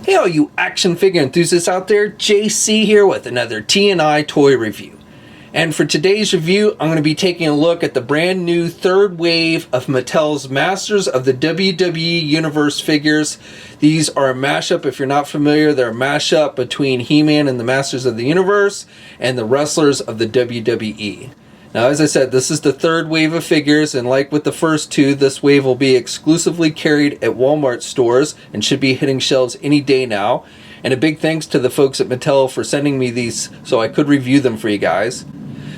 Hey all you action figure enthusiasts out there, JC here with another T&I toy review. And for today's review, I'm going to be taking a look at the brand new third wave of Mattel's Masters of the WWE Universe figures. These are a mashup, if you're not familiar, they're a mashup between He-Man and the Masters of the Universe and the wrestlers of the WWE. Now, as I said, this is the third wave of figures, and like with the first two, this wave will be exclusively carried at Walmart stores and should be hitting shelves any day now. And a big thanks to the folks at Mattel for sending me these so I could review them for you guys.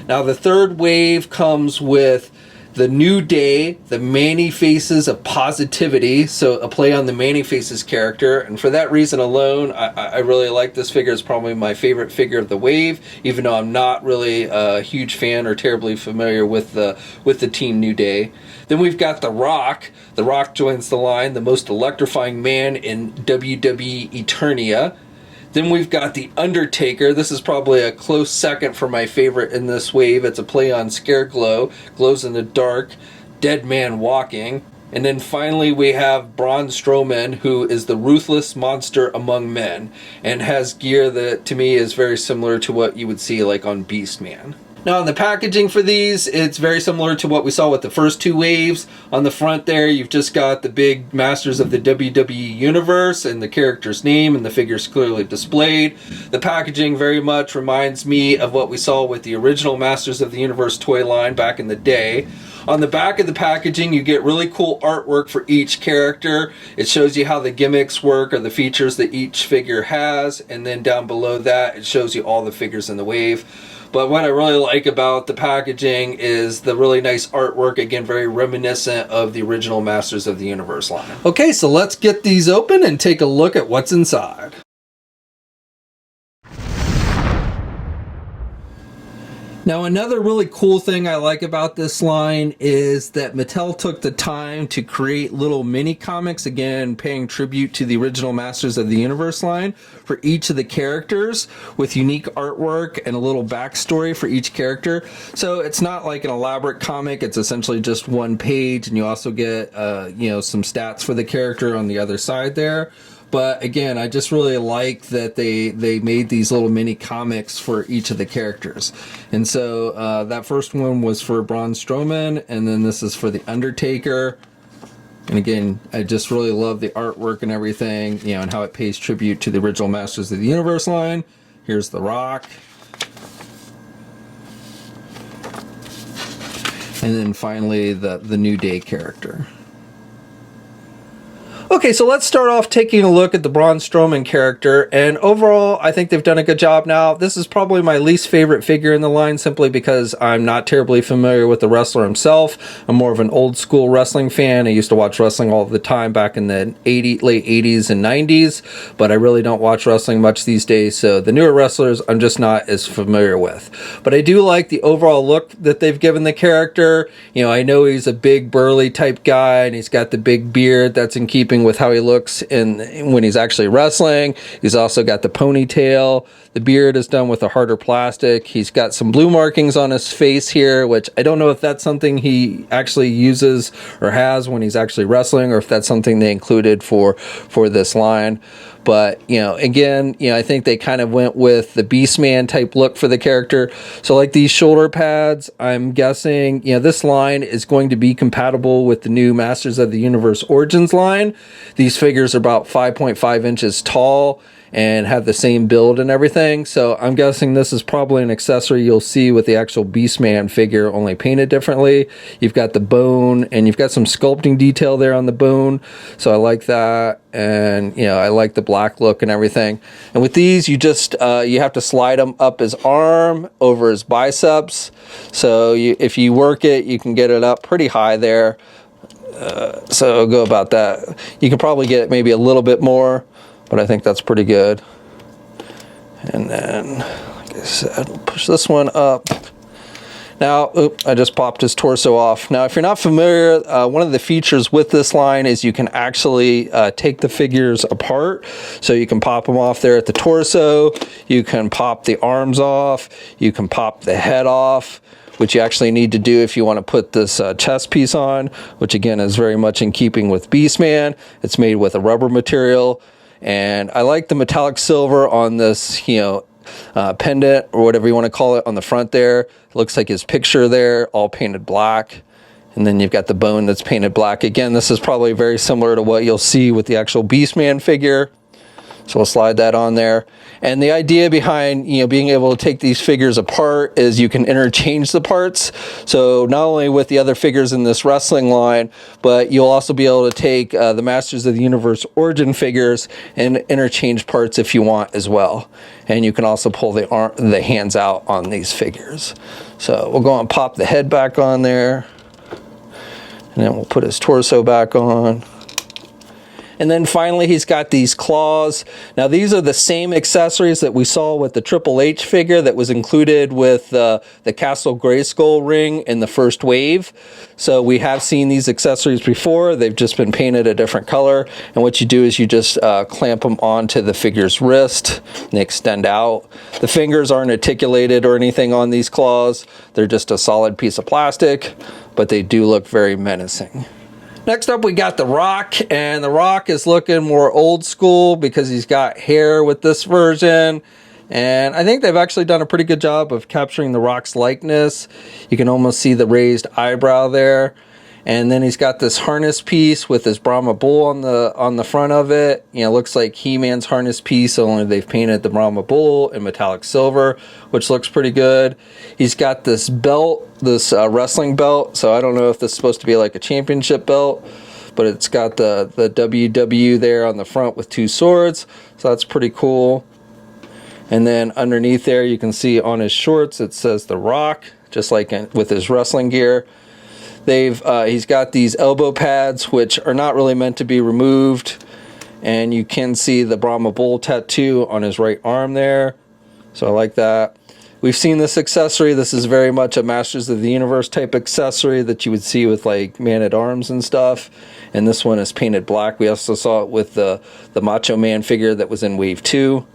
Now, the third wave comes with the New Day, the Manny Faces of Positivity, so a play on the Manny Faces character, and for that reason alone, I really like this figure. It's probably my favorite figure of the wave, even though I'm not really a huge fan or terribly familiar with the Team New Day. Then we've got The Rock. The Rock joins the line, the most electrifying man in WWE Eternia. Then we've got the Undertaker. This is probably a close second for my favorite in this wave. It's a play on Scareglow, glows in the dark, dead man walking. And then finally we have Braun Strowman, who is the ruthless monster among men, and has gear that to me is very similar to what you would see like on Beastman. Now, in the packaging for these, it's very similar to what we saw with the first two waves. On the front there, you've just got the big Masters of the WWE Universe and the character's name, and the figure's clearly displayed. The packaging very much reminds me of what we saw with the original Masters of the Universe toy line back in the day. On the back of the packaging, you get really cool artwork for each character. It shows you how the gimmicks work or the features that each figure has, and then down below that, it shows you all the figures in the wave. But what I really like about the packaging is the really nice artwork, again, very reminiscent of the original Masters of the Universe line. Okay, so let's get these open and take a look at what's inside. Now, another really cool thing I like about this line is that Mattel took the time to create little mini comics, again, paying tribute to the original Masters of the Universe line, for each of the characters with unique artwork and a little backstory for each character. So it's not like an elaborate comic, it's essentially just one page, and you also get some stats for the character on the other side there. But again, I just really like that they made these little mini comics for each of the characters. And so that first one was for Braun Strowman, and then this is for the Undertaker. And again, I just really love the artwork and everything, and how it pays tribute to the original Masters of the Universe line. Here's The Rock. And then finally, the New Day character. Okay, so let's start off taking a look at the Braun Strowman character, and overall, I think they've done a good job now. This is probably my least favorite figure in the line, simply because I'm not terribly familiar with the wrestler himself. I'm more of an old school wrestling fan. I used to watch wrestling all the time back in the late 80s and 90s, but I really don't watch wrestling much these days, so the newer wrestlers I'm just not as familiar with. But I do like the overall look that they've given the character. I know he's a big burly type guy, and he's got the big beard that's in keeping with how he looks when he's actually wrestling. He's also got the ponytail. The beard is done with a harder plastic. He's got some blue markings on his face here, which I don't know if that's something he actually uses or has when he's actually wrestling, or if that's something they included for this line. But, again, I think they kind of went with the Beastman type look for the character. So like these shoulder pads, I'm guessing, this line is going to be compatible with the new Masters of the Universe Origins line. These figures are about 5.5 inches tall and have the same build and everything. So I'm guessing this is probably an accessory you'll see with the actual Beastman figure, only painted differently. You've got the bone, and you've got some sculpting detail there on the bone. So I like that. And, I like the black look and everything. And with these, you just, you have to slide them up his arm, over his biceps. So if you work it, you can get it up pretty high there. So go about that. You can probably get maybe a little bit more, but I think that's pretty good. And then, like I said, push this one up. Now, I just popped his torso off. Now, if you're not familiar, one of the features with this line is you can actually take the figures apart. So you can pop them off there at the torso. You can pop the arms off. You can pop the head off, which you actually need to do if you want to put this chest piece on, which again is very much in keeping with Beastman. It's made with a rubber material. And I like the metallic silver on this, you know, pendant or whatever you want to call it on the front there. It looks like his picture there, all painted black. And then you've got the bone that's painted black. Again, this is probably very similar to what you'll see with the actual Beastman figure. So we'll slide that on there. And the idea behind, you know, being able to take these figures apart is you can interchange the parts. So not only with the other figures in this wrestling line, but you'll also be able to take the Masters of the Universe Origin figures and interchange parts if you want as well. And you can also pull the hands out on these figures. So we'll go and pop the head back on there. And then we'll put his torso back on. And then finally, he's got these claws. Now, these are the same accessories that we saw with the Triple H figure that was included with the Castle Grayskull ring in the first wave. So we have seen these accessories before. They've just been painted a different color. And what you do is you just clamp them onto the figure's wrist and they extend out. The fingers aren't articulated or anything on these claws. They're just a solid piece of plastic, but they do look very menacing. Next up, we got The Rock, and The Rock is looking more old school because he's got hair with this version. And I think they've actually done a pretty good job of capturing The Rock's likeness. You can almost see the raised eyebrow there. And then he's got this harness piece with his Brahma Bull on the front of it. You know, looks like He-Man's harness piece, only they've painted the Brahma Bull in metallic silver, which looks pretty good. He's got this belt, this wrestling belt. So I don't know if this is supposed to be like a championship belt, but it's got the WW there on the front with two swords. So that's pretty cool. And then underneath there, you can see on his shorts, it says The Rock, just like with his wrestling gear. He's got these elbow pads, which are not really meant to be removed. And you can see the Brahma Bull tattoo on his right arm there. So I like that. We've seen this accessory. This is very much a Masters of the Universe type accessory that you would see with like Man-at-Arms and stuff. And this one is painted black. We also saw it with the Macho Man figure that was in Wave 2.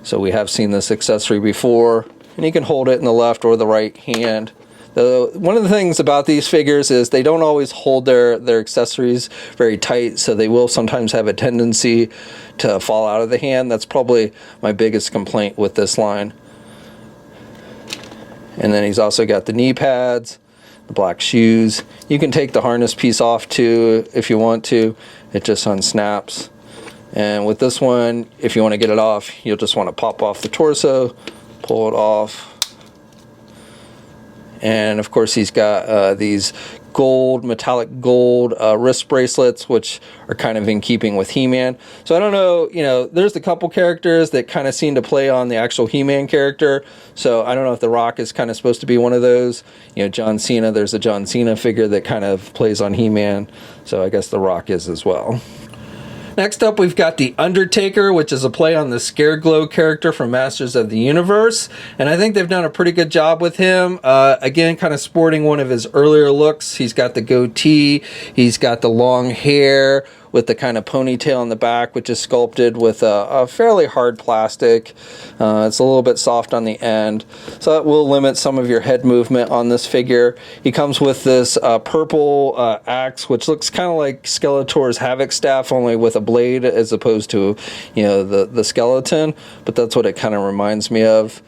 So we have seen this accessory before. And you can hold it in the left or the right hand. One of the things about these figures is they don't always hold their accessories very tight, so they will sometimes have a tendency to fall out of the hand. That's probably my biggest complaint with this line. And then he's also got the knee pads, the black shoes. You can take the harness piece off too if you want to. It just unsnaps. And with this one, if you want to get it off, you'll just want to pop off the torso, pull it off. And of course, he's got these metallic gold wrist bracelets, which are kind of in keeping with He-Man. So I don't know, you know, there's a couple characters that kind of seem to play on the actual He-Man character. So I don't know if The Rock is kind of supposed to be one of those. You know, John Cena, there's a John Cena figure that kind of plays on He-Man. So I guess The Rock is as well. Next up, we've got the Undertaker, which is a play on the Scareglow character from Masters of the Universe. And I think they've done a pretty good job with him. Again, kind of sporting one of his earlier looks. He's got the goatee. He's got the long hair with the kind of ponytail in the back, which is sculpted with a fairly hard plastic. It's a little bit soft on the end, so that will limit some of your head movement on this figure. He comes with this purple axe, which looks kind of like Skeletor's Havoc staff, only with a blade as opposed to, you know, the skeleton, but that's what it kind of reminds me of.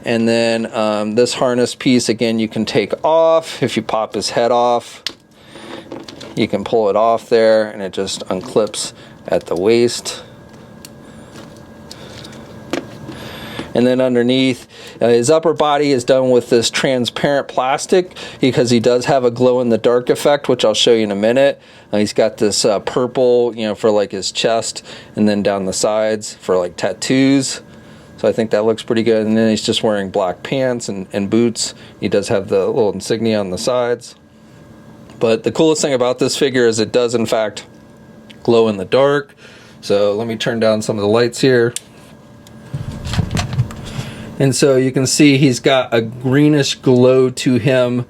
And then this harness piece, again, you can take off. If you pop his head off, you can pull it off there, and it just unclips at the waist. And then underneath, his upper body is done with this transparent plastic because he does have a glow-in-the-dark effect, which I'll show you in a minute. He's got this purple, you know, for like his chest, and then down the sides for like tattoos. So I think that looks pretty good. And then he's just wearing black pants and boots. He does have the little insignia on the sides. But the coolest thing about this figure is it does, in fact, glow in the dark. So let me turn down some of the lights here. And so you can see he's got a greenish glow to him.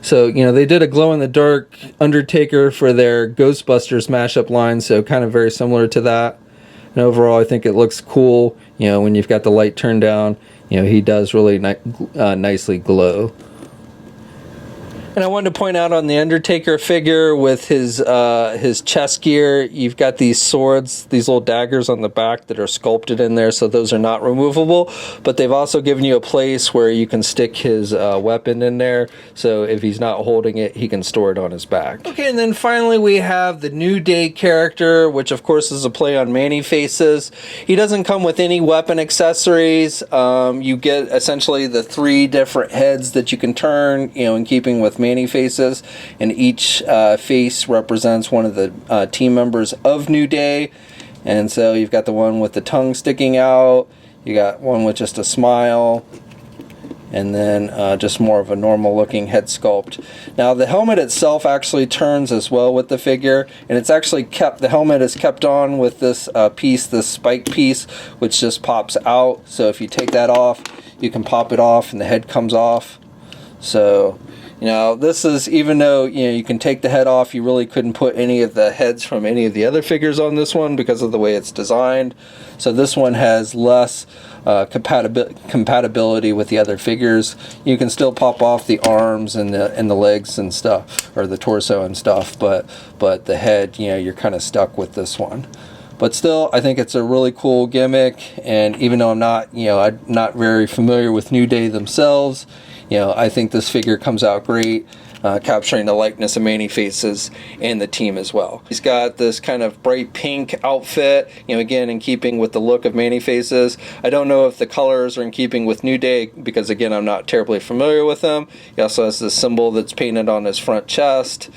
So, you know, they did a glow-in-the-dark Undertaker for their Ghostbusters mashup line, so kind of very similar to that. And overall, I think it looks cool. You know, when you've got the light turned down, you know, he does really nicely glow. And I wanted to point out on the Undertaker figure with his chest gear, you've got these swords, these little daggers on the back that are sculpted in there, so those are not removable. But they've also given you a place where you can stick his weapon in there, so if he's not holding it, he can store it on his back. Okay, and then finally we have the New Day character, which of course is a play on Man-E-Faces. He doesn't come with any weapon accessories. You get essentially the 3 different heads that you can turn, you know, in keeping with Man-E-Faces, and each face represents one of the team members of New Day. And so you've got the one with the tongue sticking out, you got one with just a smile, and then just more of a normal looking head sculpt. Now the helmet itself actually turns as well with the figure, and it's actually kept, the helmet is kept on with this piece, this spike piece, which just pops out. So if you take that off, you can pop it off and the head comes off. So, you know, this is, even though, you know, you can take the head off, you really couldn't put any of the heads from any of the other figures on this one because of the way it's designed. So this one has less compatibility with the other figures. You can still pop off the arms and the legs and stuff, or the torso and stuff, but the head, you know, you're kind of stuck with this one. But still, I think it's a really cool gimmick, and even though I'm not, you know, I'm not very familiar with New Day themselves, you know, I think this figure comes out great, capturing the likeness of Man-E-Faces and the team as well. He's got this kind of bright pink outfit, you know, again, in keeping with the look of Man-E-Faces. I don't know if the colors are in keeping with New Day, because again, I'm not terribly familiar with them. He also has this symbol that's painted on his front chest.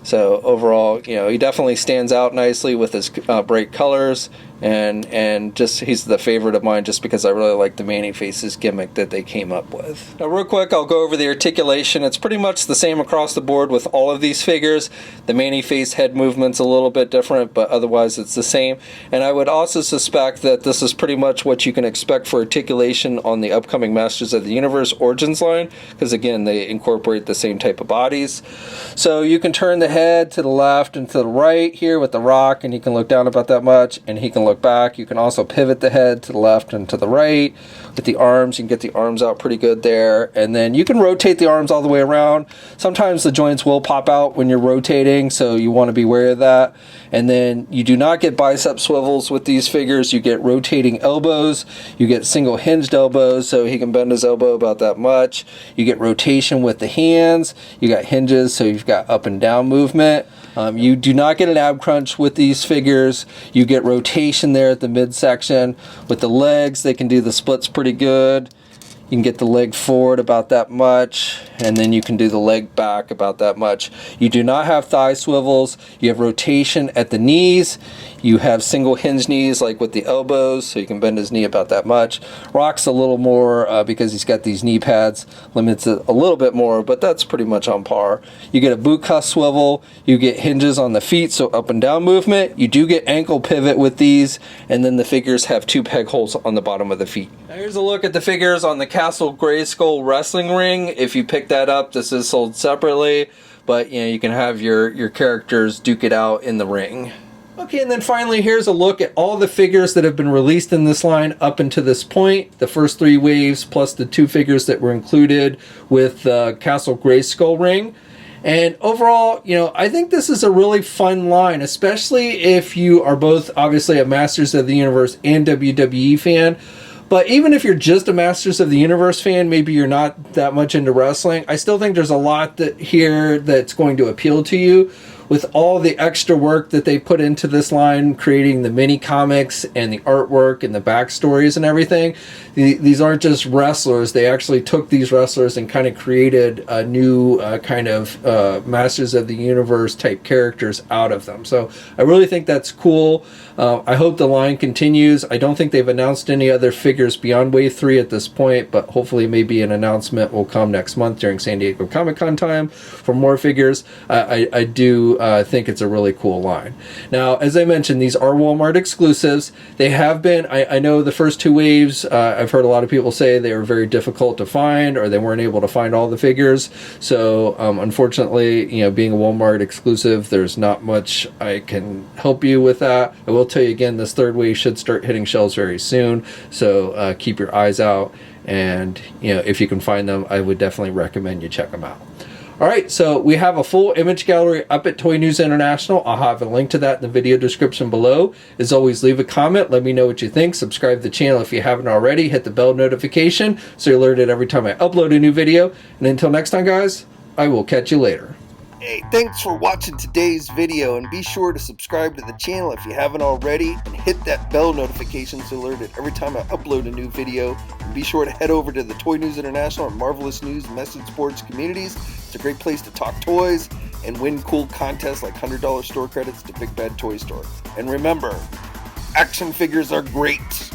So overall, you know, he definitely stands out nicely with his bright colors, and just, he's the favorite of mine just because I really like the Man-E-Faces gimmick that they came up with. Now real quick, I'll go over the articulation. It's pretty much the same across the board with all of these figures. The Man-E-Face head movement's a little bit different, but otherwise it's the same. And I would also suspect that this is pretty much what you can expect for articulation on the upcoming Masters of the Universe Origins line, because again, they incorporate the same type of bodies. So you can turn the head to the left and to the right here with the Rock, and he can look down about that much, and he can look back. You can also pivot the head to the left and to the right. With the arms, you can get the arms out pretty good there, and then you can rotate the arms all the way around. Sometimes the joints will pop out when you're rotating, so you want to be aware of that. And then you do not get bicep swivels with these figures. You get rotating elbows, you get single hinged elbows, so he can bend his elbow about that much. You get rotation with the hands, you got hinges, so you've got up and down movement. You do not get an ab crunch with these figures. You get rotation there at the midsection. With the legs, they can do the splits pretty good. You can get the leg forward about that much, and then you can do the leg back about that much. You do not have thigh swivels. You have rotation at the knees. You have single hinge knees like with the elbows, so you can bend his knee about that much. Rock's a little more, because he's got these knee pads, limits it a little bit more, but that's pretty much on par. You get a boot cuff swivel. You get hinges on the feet, so up and down movement. You do get ankle pivot with these, and then the figures have 2 peg holes on the bottom of the feet. Now here's a look at the figures on the Castle Grayskull wrestling ring. If you pick that up, this is sold separately, but you know, you can have your characters duke it out in the ring. Okay, and then finally, here's a look at all the figures that have been released in this line up until this point. The first 3 waves, plus the 2 figures that were included with the Castle Grayskull ring. And overall, you know, I think this is a really fun line, especially if you are both obviously a Masters of the Universe and WWE fan. But even if you're just a Masters of the Universe fan, maybe you're not that much into wrestling, I still think there's a lot here that's going to appeal to you. With all the extra work that they put into this line, creating the mini comics and the artwork and the backstories and everything, these aren't just wrestlers. They actually took these wrestlers and kind of created a new kind of Masters of the Universe type characters out of them. So I really think that's cool. I hope the line continues. I don't think they've announced any other figures beyond Wave 3 at this point, but hopefully maybe an announcement will come next month during San Diego Comic-Con time for more figures. I do think it's a really cool line. Now, as I mentioned, these are Walmart exclusives. They have been, I know the first 2 waves, I've heard a lot of people say they were very difficult to find, or they weren't able to find all the figures. So unfortunately, you know, being a Walmart exclusive, there's not much I can help you with that. I will tell you again, this 3rd wave should start hitting shelves very soon. So keep your eyes out, and you know, if you can find them, I would definitely recommend you check them out. All right, so we have a full image gallery up at Toy News International. I'll have a link to that in the video description below. As always, leave a comment. Let me know what you think. Subscribe to the channel if you haven't already. Hit the bell notification so you're alerted every time I upload a new video. And until next time, guys, I will catch you later. Hey, thanks for watching today's video, and be sure to subscribe to the channel if you haven't already, and hit that bell notification so you're alerted every time I upload a new video. And be sure to head over to the Toy News International and Marvelous News message boards communities. It's a great place to talk toys and win cool contests like $100 store credits to Big Bad Toy Store. And remember, action figures are great.